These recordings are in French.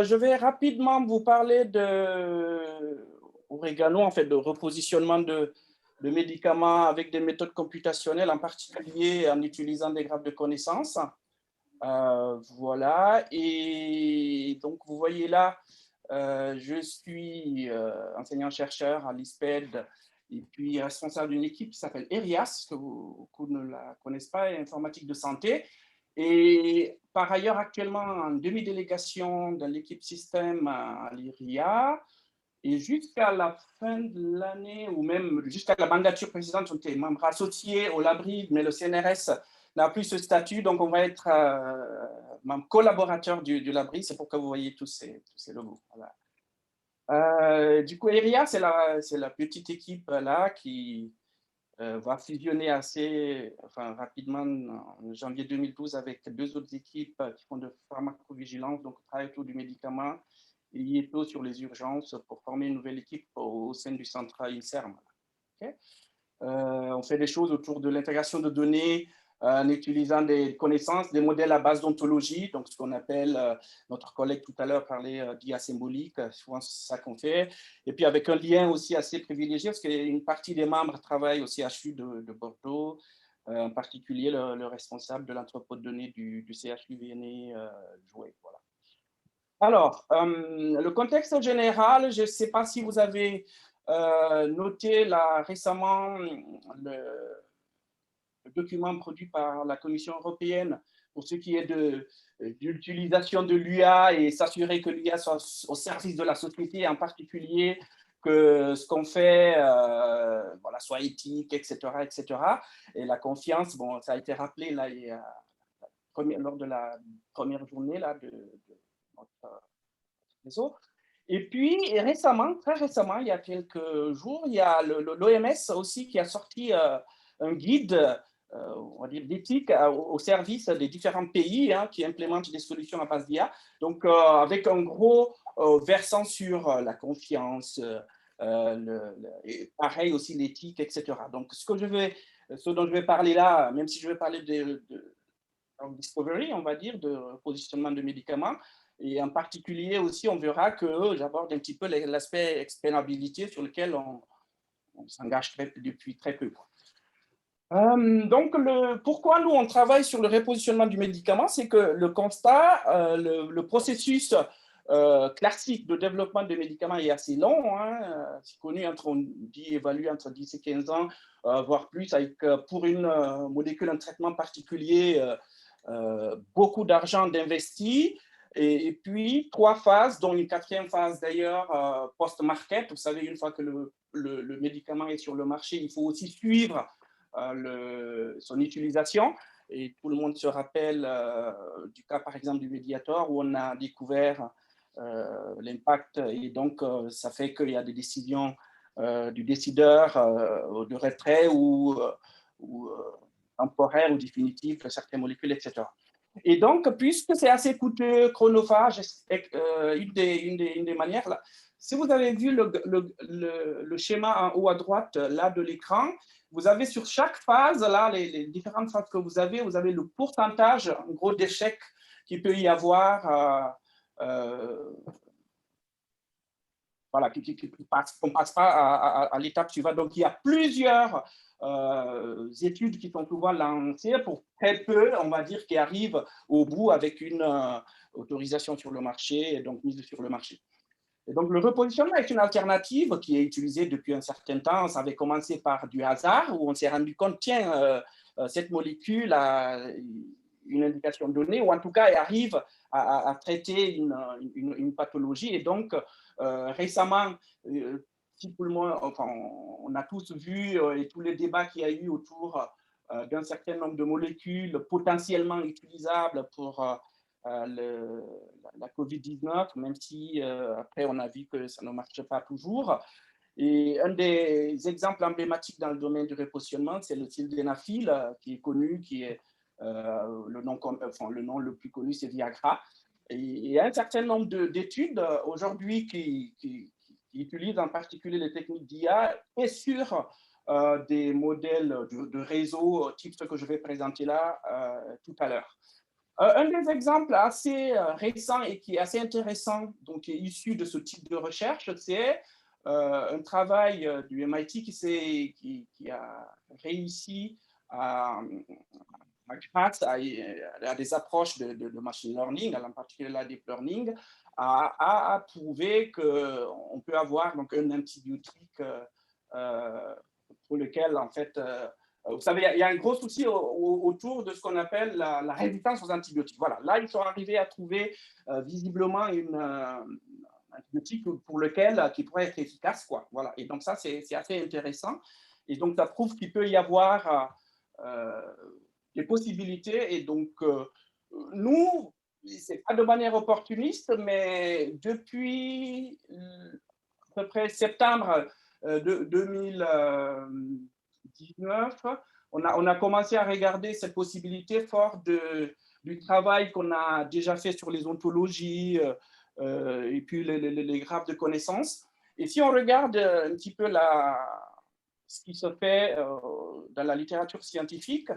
Je vais rapidement vous parler oregano, en fait, de repositionnement de médicaments avec des méthodes computationnelles, en particulier en utilisant des graphes de connaissances. Voilà, et donc vous voyez là, je suis enseignant-chercheur à l'ISPED et puis responsable d'une équipe qui s'appelle ERIAS, que beaucoup ne la connaissent pas, informatique de santé. Et par ailleurs, actuellement en demi-délégation de l'équipe système à l'IRIA. Et jusqu'à la fin de l'année, ou même jusqu'à la mandature précédente, on était membre associé au LABRID, mais le CNRS n'a plus ce statut, donc on va être membre collaborateur du LABRID. C'est pourquoi vous voyez tous ces logos. Voilà. Du coup, ERIA, c'est la petite équipe là qui va fusionner rapidement en janvier 2012 avec deux autres équipes qui font de pharmacovigilance, donc travail autour du médicament, et IETO sur les urgences pour former une nouvelle équipe au sein du centre INSERM. Okay. On fait des choses autour de l'intégration de données en utilisant des connaissances, des modèles à base d'ontologie, donc ce qu'on appelle, notre collègue tout à l'heure parlait d'IA symbolique, souvent c'est ça qu'on fait, et puis avec un lien aussi assez privilégié, parce qu'une partie des membres travaillent au CHU de Bordeaux, en particulier le responsable de l'entrepôt de données du CHU Viennet, Jouet. Voilà. Alors, le contexte général, je ne sais pas si vous avez noté là, récemment le document produit par la Commission européenne pour ce qui est de l'utilisation de l'UA et s'assurer que l'UA soit au service de la société, en particulier que ce qu'on fait voilà, soit éthique, etc., etc. Et la confiance, bon, ça a été rappelé là, lors de la première journée là, de notre réseau. Et puis, récemment, très récemment, il y a quelques jours, il y a l'OMS aussi qui a sorti un guide, on va dire, d'éthique au service des différents pays qui implémentent des solutions à base d'IA. Donc, avec un gros versant sur la confiance, et pareil aussi l'éthique, etc. Donc, ce dont je vais parler là, même si je vais parler de discovery, on va dire, de positionnement de médicaments, et en particulier aussi, on verra que j'aborde un petit peu l'aspect explainabilité sur lequel on s'engage depuis très peu. Donc, pourquoi nous, on travaille sur le repositionnement du médicament, c'est que le constat, le processus classique de développement de médicaments est assez long. C'est connu, on dit évalué entre 10 et 15 ans, voire plus, avec pour une molécule, un traitement particulier, beaucoup d'argent d'investi. Et puis, 3 phases, dont une 4e phase d'ailleurs post-market. Vous savez, une fois que le médicament est sur le marché, il faut aussi suivre son utilisation. Et tout le monde se rappelle du cas, par exemple, du Mediator, où on a découvert l'impact. Et donc, ça fait qu'il y a des décisions du décideur de retrait ou temporaire ou définitif de certaines molécules, etc. Et donc, puisque c'est assez coûteux, chronophage, une des manières, là, si vous avez vu le schéma en haut à droite là, de l'écran, vous avez sur chaque phase, là, les différentes phases que vous avez le pourcentage, en gros, d'échecs qu'il peut y avoir, voilà, qu'on ne passe pas à l'étape suivante. Donc, il y a plusieurs études qui sont souvent lancées pour très peu, on va dire, qui arrivent au bout avec une autorisation sur le marché et donc mise sur le marché. Et donc, le repositionnement est une alternative qui est utilisée depuis un certain temps. Ça avait commencé par du hasard, où on s'est rendu compte, tiens, cette molécule a une indication donnée, ou en tout cas, elle arrive à traiter une pathologie. Et donc, récemment, si tout le monde, enfin, on a tous vu et tous les débats qu'il y a eu autour d'un certain nombre de molécules potentiellement utilisables pour la COVID-19, même si après on a vu que ça ne marche pas toujours. Et un des exemples emblématiques dans le domaine du repositionnement, c'est le sildenafil, qui est connu, qui est le nom le plus connu, c'est Viagra. Et il y a un certain nombre d'études aujourd'hui qui utilisent en particulier les techniques d'IA et sur des modèles de réseau, type ce que je vais présenter là tout à l'heure. Un des exemples assez récents et qui est assez intéressant, donc qui est issu de ce type de recherche, c'est un travail du MIT qui a réussi à, grâce à des approches de machine learning, en particulier la deep learning, à prouver qu'on peut avoir donc, un antibiotique euh, pour lequel, en fait, vous savez, il y a un gros souci autour de ce qu'on appelle la résistance aux antibiotiques. Voilà, là, ils sont arrivés à trouver visiblement un antibiotique pour lequel, qui pourrait être efficace. Quoi. Voilà. Et donc, ça, c'est assez intéressant. Et donc, ça prouve qu'il peut y avoir des possibilités. Et donc, nous, c'est pas de manière opportuniste, mais depuis à peu près septembre de 2019, on a commencé à regarder cette possibilité fort du travail qu'on a déjà fait sur les ontologies et puis les graphes de connaissances. Et si on regarde un petit peu ce qui se fait dans la littérature scientifique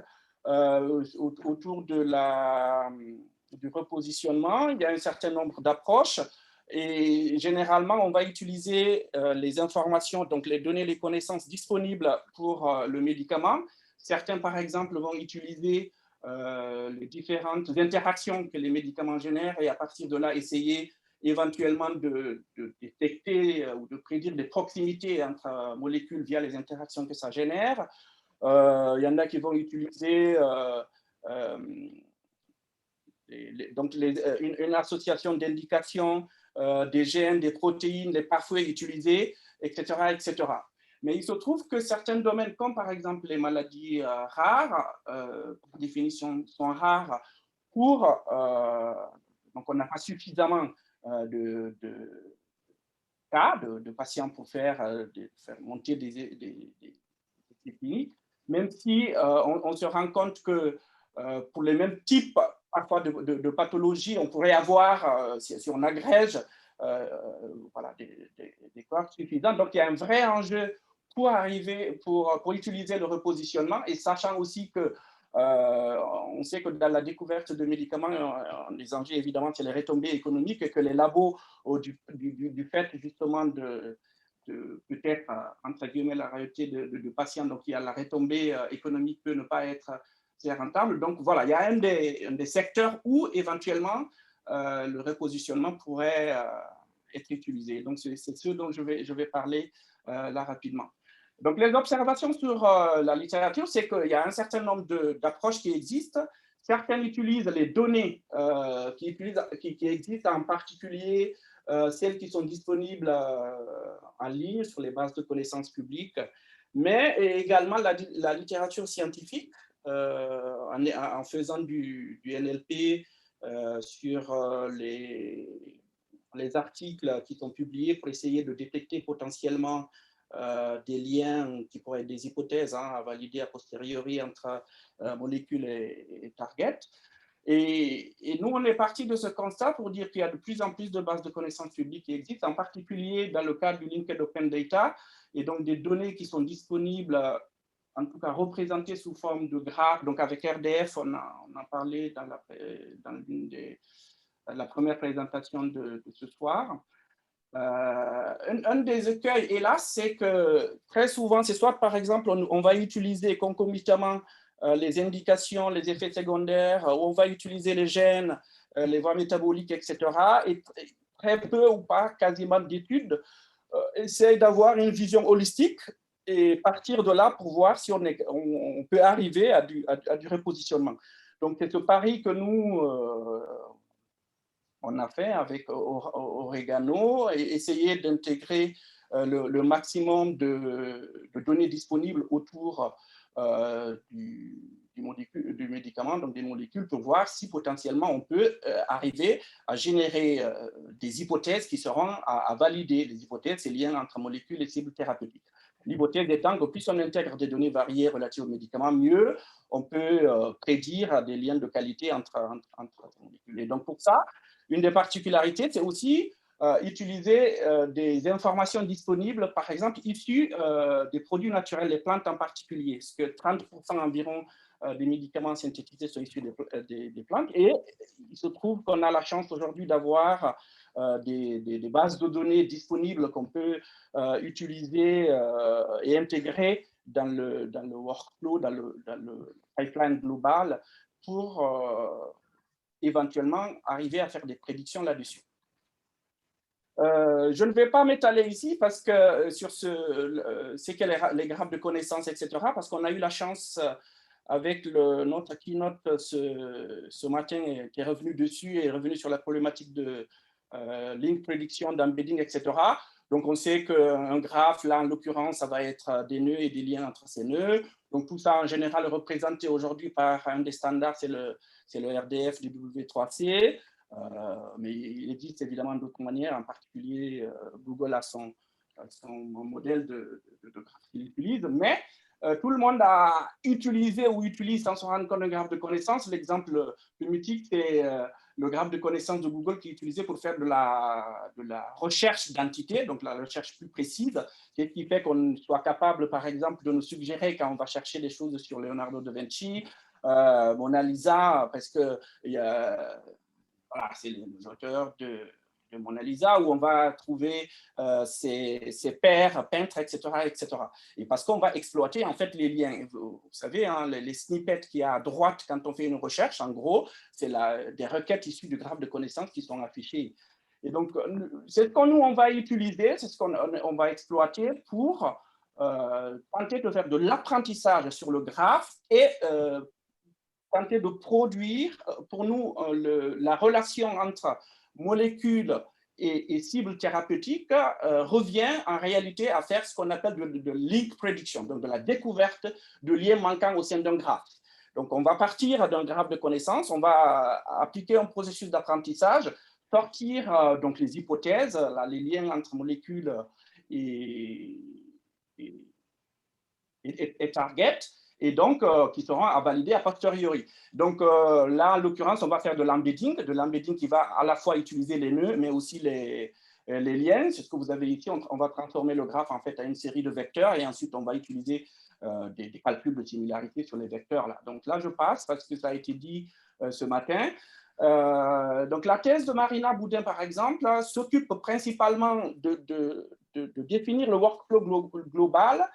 autour du repositionnement, il y a un certain nombre d'approches. Et généralement, on va utiliser les informations, donc les données, les connaissances disponibles pour le médicament. Certains, par exemple, vont utiliser les différentes interactions que les médicaments génèrent et à partir de là, essayer éventuellement de détecter ou de prédire des proximités entre molécules via les interactions que ça génère. Il y en a qui vont utiliser donc une association d'indications des gènes, des protéines, des pathways utilisés, etc., etc. Mais il se trouve que certains domaines, comme par exemple les maladies rares, par définition sont rares, donc on n'a pas suffisamment de cas de patients pour faire monter des cliniques, même si on se rend compte que pour les mêmes types parfois de pathologies, on pourrait avoir, si on agrège, voilà, des corps suffisants. Donc, il y a un vrai enjeu pour arriver, pour utiliser le repositionnement et sachant aussi que on sait que dans la découverte de médicaments, les enjeux, évidemment, c'est les retombées économiques et que les labos, du fait justement de peut-être, entre guillemets, la réalité de patients, donc il y a la retombée économique peut ne pas être très rentable. Donc voilà, il y a un des secteurs où éventuellement le repositionnement pourrait être utilisé. Donc c'est ce dont je vais parler là rapidement. Donc, les observations sur la littérature, c'est qu'il y a un certain nombre d'approches qui existent. Certaines utilisent les données qui existent, en particulier celles qui sont disponibles en ligne sur les bases de connaissances publiques, mais également la littérature scientifique en faisant du NLP sur les articles qui sont publiés pour essayer de détecter potentiellement des liens qui pourraient être des hypothèses à valider a posteriori entre molécules et target. Et nous, on est parti de ce constat pour dire qu'il y a de plus en plus de bases de connaissances publiques qui existent, en particulier dans le cadre du Linked Open Data, et donc des données qui sont disponibles, en tout cas représentées sous forme de graphes. Donc avec RDF, on a parlé dans la première présentation de ce soir. Un des écueils, hélas, c'est que très souvent, c'est soit par exemple, on va utiliser concomitamment les indications, les effets secondaires, on va utiliser les gènes, les voies métaboliques, etc. Et très peu ou pas quasiment d'études essayent d'avoir une vision holistique et partir de là pour voir si on peut arriver à du repositionnement. Donc, c'est ce pari que nous, on a fait avec Oregano et essayer d'intégrer le maximum de données disponibles autour du médicament, donc des molécules, pour voir si potentiellement on peut arriver à générer des hypothèses qui seront à valider. Les hypothèses, c'est liens entre molécules et cibles thérapeutiques. L'hypothèse étant que plus on intègre des données variées relatives aux médicaments, mieux on peut prédire des liens de qualité entre molécules. Et donc pour ça, une des particularités, c'est aussi utiliser des informations disponibles, par exemple, issues des produits naturels, les plantes en particulier, parce que 30% environ des médicaments synthétisés sont issus des plantes. Et il se trouve qu'on a la chance aujourd'hui d'avoir des bases de données disponibles qu'on peut utiliser et intégrer dans le workflow, dans le pipeline global pour éventuellement arriver à faire des prédictions là-dessus. Je ne vais pas m'étaler ici parce que sur c'est que les graphes de connaissances, etc., parce qu'on a eu la chance avec notre keynote ce matin qui est revenu dessus et est revenu sur la problématique de link prediction, d'embedding, etc. Donc, on sait qu'un graphe, là, en l'occurrence, ça va être des nœuds et des liens entre ces nœuds. Donc, tout ça, en général, est représenté aujourd'hui par un des standards, c'est le RDF du W3C. Mais il existe évidemment d'autres manières, en particulier Google a son modèle de graphe qu'il utilise, mais tout le monde a utilisé ou utilise sans se rendre compte un graphe de connaissances. L'exemple plus mythique, c'est le graphe de connaissances de Google qui est utilisé pour faire de la recherche d'entités, donc la recherche plus précise, qui fait qu'on soit capable, par exemple, de nous suggérer quand on va chercher des choses sur Leonardo da Vinci, Mona Lisa, parce que voilà, c'est les auteurs de Mona Lisa, où on va trouver ses pairs, peintres, etc., etc. Et parce qu'on va exploiter en fait les liens. Vous savez, hein, les snippets qu'il y a à droite quand on fait une recherche, en gros, c'est des requêtes issues du graphe de connaissances qui sont affichées. Et donc, c'est ce qu'on nous, on va utiliser, c'est ce qu'on va exploiter pour tenter de faire de l'apprentissage sur le graphe et tenter de produire, pour nous, la relation entre molécules et cibles thérapeutiques revient en réalité à faire ce qu'on appelle de link prediction, donc de la découverte de liens manquants au sein d'un graphe. Donc, on va partir d'un graphe de connaissances, on va appliquer un processus d'apprentissage, sortir donc les hypothèses, là, les liens entre molécules et target, et donc qui seront à valider a posteriori. Donc là, en l'occurrence, on va faire de l'embedding qui va à la fois utiliser les nœuds, mais aussi les liens. C'est ce que vous avez ici. On va transformer le graphe en fait à une série de vecteurs et ensuite on va utiliser des calculs de similarité sur les vecteurs là. Donc là, je passe parce que ça a été dit ce matin. Donc la thèse de Marina Boudin, par exemple, s'occupe principalement de définir le workflow global.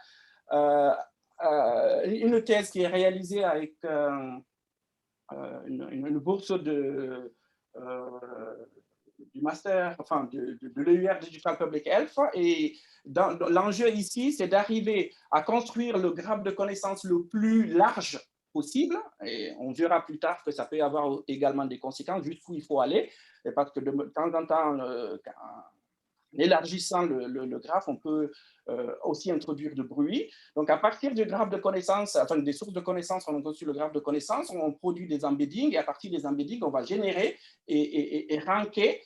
Une thèse qui est réalisée avec une bourse du master, enfin de l'EUR Digital Public Health. Et l'enjeu ici, c'est d'arriver à construire le graphe de connaissances le plus large possible. Et on verra plus tard que ça peut avoir également des conséquences jusqu'où il faut aller. Parce que de temps en temps, en élargissant le graphe, on peut aussi introduire de bruit. Donc, à partir du graphe de connaissances, enfin des sources de connaissances, on a reçu le graphe de connaissances, on produit des embeddings, et à partir des embeddings, on va générer et ranker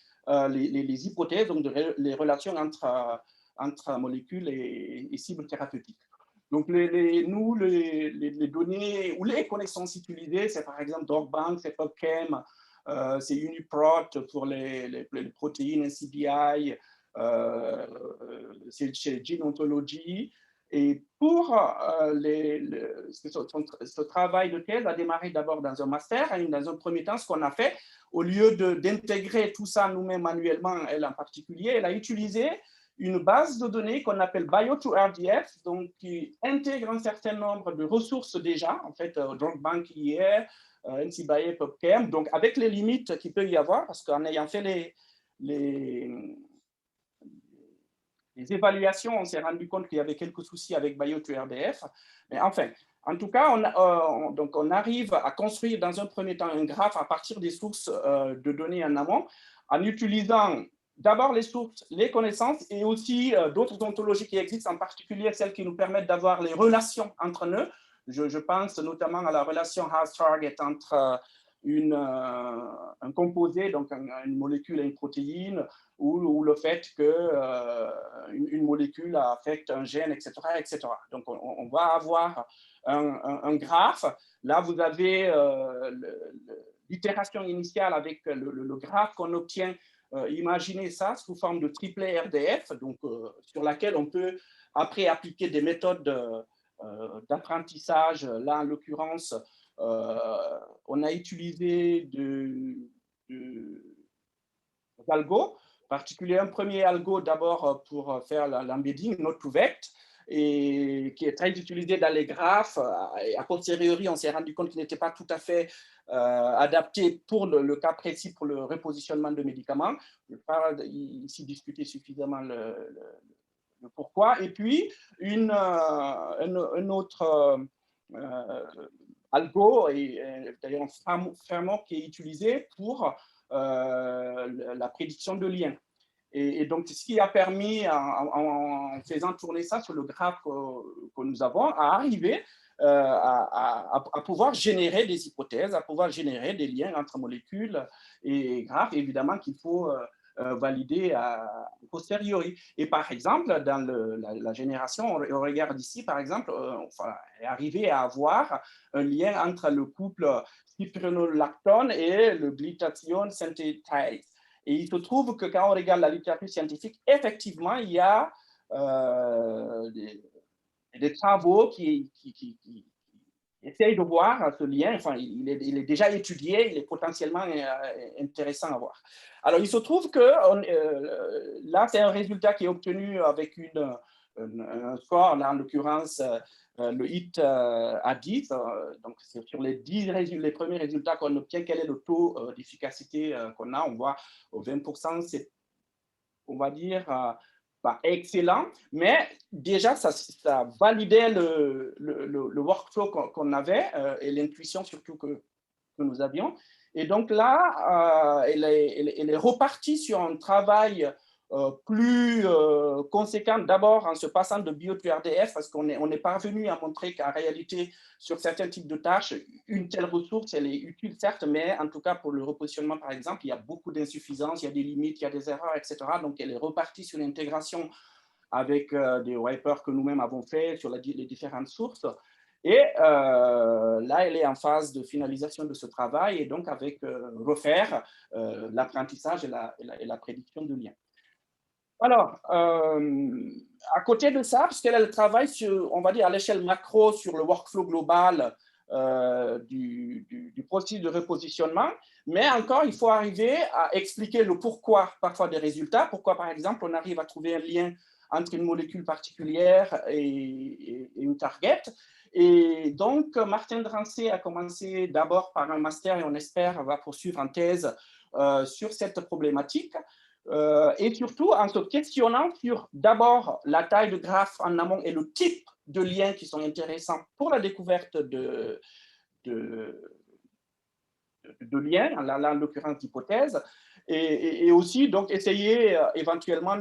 les hypothèses, donc les relations entre molécules et cibles thérapeutiques. Donc, nous, les données ou les connaissances utilisées, c'est par exemple DocBank, c'est PubChem, c'est UniProt pour les protéines NCBI, c'est chez Gene Ontology. Et pour ce travail de thèse a démarré d'abord dans un master. Et dans un premier temps, ce qu'on a fait, au lieu d'intégrer tout ça nous-mêmes manuellement, elle en particulier, elle a utilisé une base de données qu'on appelle Bio2RDF, donc qui intègre un certain nombre de ressources déjà, en fait, DocBank hier, NCBI, PubChem, donc avec les limites qu'il peut y avoir, parce qu'en ayant fait les évaluations, on s'est rendu compte qu'il y avait quelques soucis avec Bio2RDF. Mais enfin, en tout cas, on arrive à construire dans un premier temps un graphe à partir des sources de données en amont, en utilisant d'abord les sources, les connaissances et aussi d'autres ontologies qui existent, en particulier celles qui nous permettent d'avoir les relations entre eux. Je pense notamment à la relation House-Target entre un composé, donc une molécule et une protéine, ou le fait qu'une molécule affecte un gène, etc. etc. Donc, on va avoir un graphe. Là, vous avez l'itération initiale avec le graphe qu'on obtient. Imaginez ça sous forme de triplet RDF, donc, sur laquelle on peut après appliquer des méthodes d'apprentissage. Là, en l'occurrence, on a utilisé algos, particulièrement un premier algo d'abord pour faire l'embedding, not to vect, et qui est très utilisé dans les graphes. Et a posteriori, on s'est rendu compte qu'il n'était pas tout à fait adapté pour le cas précis, pour le repositionnement de médicaments. Je ne vais pas ici discuter suffisamment le pourquoi. Et puis, un autre algo, et d'ailleurs un framework qui est utilisé pour la prédiction de liens. Et donc, ce qui a permis, en faisant tourner ça sur le graphe que nous avons, à arriver à pouvoir générer des hypothèses, à pouvoir générer des liens entre molécules et graphes, évidemment qu'il faut valider a posteriori. Et par exemple, dans la génération, on regarde ici, par exemple, arriver à avoir un lien entre le couple spironolactone et le glutathione synthétase. Et il se trouve que quand on regarde la littérature scientifique, effectivement, il y a des travaux qui essayent de voir ce lien. Enfin, il est déjà étudié, il est potentiellement intéressant à voir. Alors, il se trouve que là, c'est un résultat qui est obtenu avec un score, là, en l'occurrence, le HIT à 10. Donc, c'est sur les premiers résultats qu'on obtient, quel est le taux d'efficacité qu'on a. On voit au 20%, c'est, on va dire, pas excellent, mais déjà, ça validait le workflow qu'on avait et l'intuition surtout que nous avions. Et donc là, elle est repartie sur un travail plus conséquent, d'abord en se passant de bio-RDF, parce qu'on est parvenu à montrer qu'en réalité, sur certains types de tâches, une telle ressource, elle est utile, certes, mais en tout cas pour le repositionnement, par exemple, il y a beaucoup d'insuffisances, il y a des limites, il y a des erreurs, etc. Donc, elle est repartie sur l'intégration avec des wipers que nous-mêmes avons fait sur les différentes sources. Et là, elle est en phase de finalisation de ce travail et donc avec refaire l'apprentissage et la prédiction de liens. Alors, à côté de ça, puisqu'elle travaille sur, on va dire, à l'échelle macro sur le workflow global du processus de repositionnement, mais encore, il faut arriver à expliquer le pourquoi parfois des résultats, pourquoi, par exemple, on arrive à trouver un lien entre une molécule particulière et une target. Et donc, Martin Drancé a commencé d'abord par un master et on espère va poursuivre en thèse sur cette problématique. Et surtout en se questionnant sur d'abord la taille de graphe en amont et le type de liens qui sont intéressants pour la découverte de liens, là en l'occurrence d'hypothèses, et aussi donc essayer éventuellement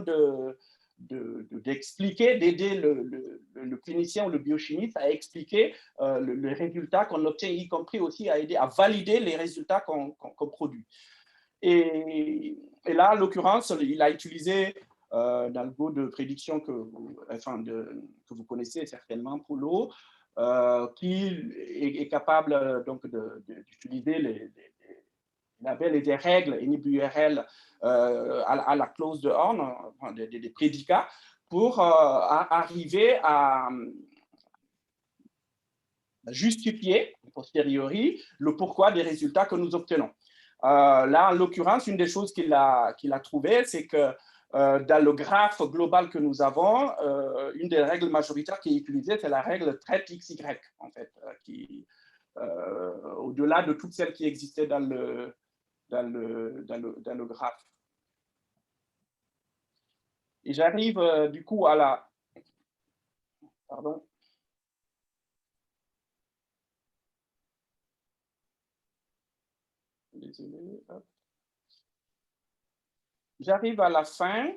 d'expliquer, d'aider le clinicien ou le biochimiste à expliquer le résultat qu'on obtient, y compris aussi à aider à valider les résultats qu'on produit. Et là, en l'occurrence, il a utilisé l'algo de prédiction que vous connaissez certainement pour l'eau, qui est capable donc d'utiliser les labels et des règles NIBURL à la clause de Horn, des prédicats, pour arriver à justifier, a posteriori, le pourquoi des résultats que nous obtenons. Là, en l'occurrence, une des choses qu'il a trouvé, c'est que dans le graphe global que nous avons, une des règles majoritaires qui est utilisée, c'est la règle traite XY, en fait, qui, au-delà de toutes celles qui existaient dans le graphe. Et j'arrive du coup à la... Pardon. Désolé. J'arrive à la fin.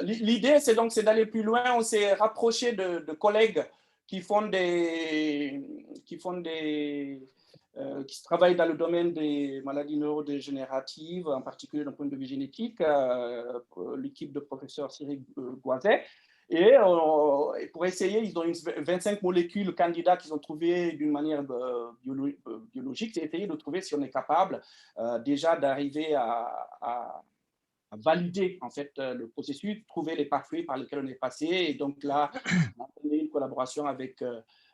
L'idée, c'est d'aller plus loin. On s'est rapproché de collègues qui travaillent dans le domaine des maladies neurodégénératives, en particulier d'un point de vue génétique, l'équipe de professeur Cyril Goiset. Et pour essayer, ils ont 25 molécules candidats qu'ils ont trouvées d'une manière biologique. C'est essayer de trouver si on est capable déjà d'arriver à valider en fait le processus, trouver les pathways par lesquels on est passé. Et donc là, on a fait une collaboration avec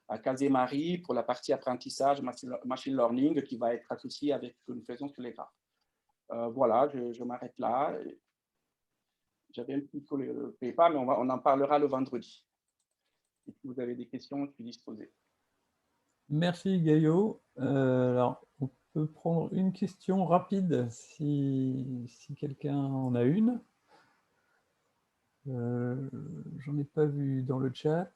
à Casemarie pour la partie apprentissage, machine learning, qui va être associée avec ce que nous faisons sur les graphes. Voilà, je m'arrête là. J'avais un petit peu le PayPal, mais on en parlera le vendredi. Et si vous avez des questions, je suis disposé. Merci Gaïo. Alors, on peut prendre une question rapide si quelqu'un en a une. J'en ai pas vu dans le chat.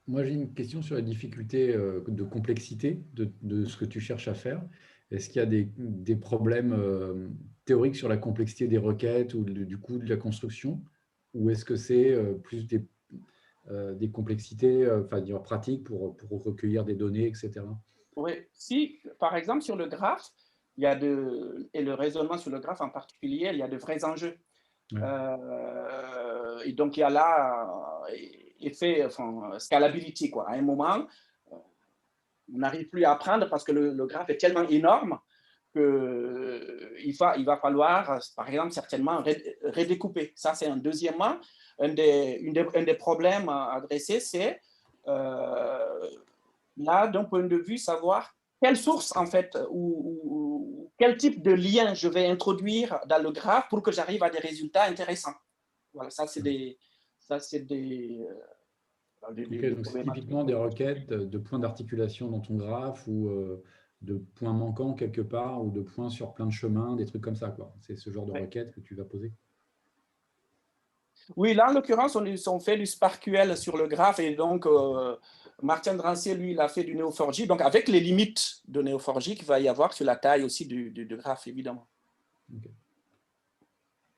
Moi, j'ai une question sur la difficulté de complexité de ce que tu cherches à faire. Est-ce qu'il y a des problèmes théoriques sur la complexité des requêtes ou du coup de la construction? Ou est-ce que c'est plus des complexités pratiques pour recueillir des données, etc. Oui, si, par exemple, sur le graphe, il y a et le raisonnement sur le graphe en particulier, il y a de vrais enjeux. Ouais. Et donc, il y a là effet, scalability, quoi. À un moment, on n'arrive plus à apprendre parce que le graphe est tellement énorme qu'il va falloir, par exemple, certainement redécouper. Ça, c'est un deuxièmement. Un des problèmes à adresser, c'est là, d'un point de vue, savoir quelle source, en fait, ou quel type de lien je vais introduire dans le graphe pour que j'arrive à des résultats intéressants. Voilà, ça, c'est des donc c'est typiquement des requêtes de points d'articulation dans ton graphe ou de points manquants quelque part ou de points sur plein de chemins, des trucs comme ça, quoi. C'est ce genre de requêtes que tu vas poser. Oui, là, en l'occurrence, on fait du SparkQL sur le graphe et donc Martin Drancier, lui, il a fait du Neo4j, donc avec les limites de Neo4j qu'il va y avoir sur la taille aussi du graphe, évidemment. Okay.